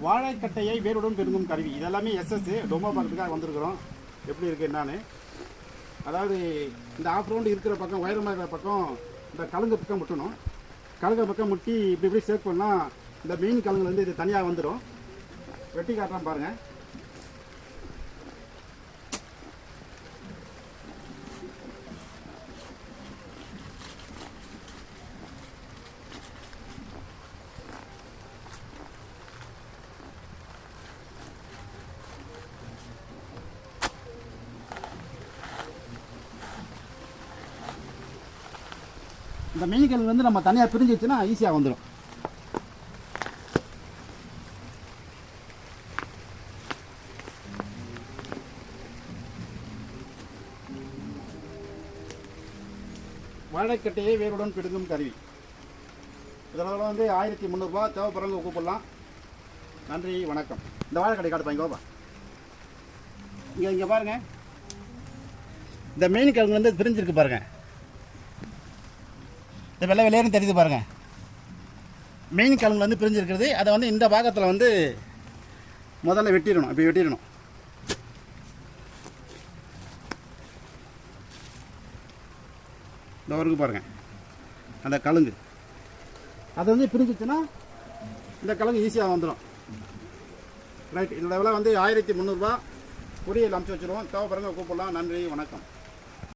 வாழைக்கட்டையை வேருடன் பெருங்கும் கருவி இதெல்லாமே எஸ்எஸ் டொமோ பார்க்கறதுக்காக வந்திருக்கிறோம். எப்படி இருக்குது என்னான்னு. அதாவது இந்த ஆஃப் ரவுண்டு இருக்கிற பக்கம் உயரமாக இருக்கிற பக்கம் இந்த கலங்கு பக்கம் முட்டணும். கலங்க பக்கம் முட்டி இப்படி இப்படி சேவ் பண்ணால் இந்த மெயின் கலங்குலேருந்து இது தனியாக வந்துடும். வெட்டி காட்டுறோம் பாருங்கள். இந்த மெயின் கலங்கு வந்து நம்ம தனியாக பிரிஞ்சிச்சுன்னா ஈஸியாக வந்துடும். வாழைக்கட்டையை வேருடன் பிடுங்கும் கருவி இதனால் வந்து 1300 ரூபா. தேவைப்படுறவங்க கூப்பிடலாம். நன்றி, வணக்கம். இந்த வாழைக்கட்டை காட்டுப்பாங்க கோபா. இங்கே பாருங்கள். இந்த மெயின் கிழங்கு வந்து பிரிஞ்சிருக்கு பாருங்கள். இந்த வெள்ளை வெள்ளையன்னு தெரியுது பாருங்கள். மெயின் கிழங்கு வந்து பிரிஞ்சிருக்கிறது. அதை வந்து இந்த பாகத்தில் வந்து முதல்ல வெட்டிடணும். இப்படி வெட்டிடணும். இந்த வரைக்கும் பாருங்கள். அந்த கலங்கு அது வந்து பிரிஞ்சிச்சுன்னா இந்த கலங்கு ஈஸியாக வந்துடும். ரைட். இதோட விலை வந்து 1300 ரூபா. பொரியல் அமுச்சு வச்சுருவோம். தேவைப்படுறவங்க கூப்பிடலாம். நன்றி, வணக்கம்.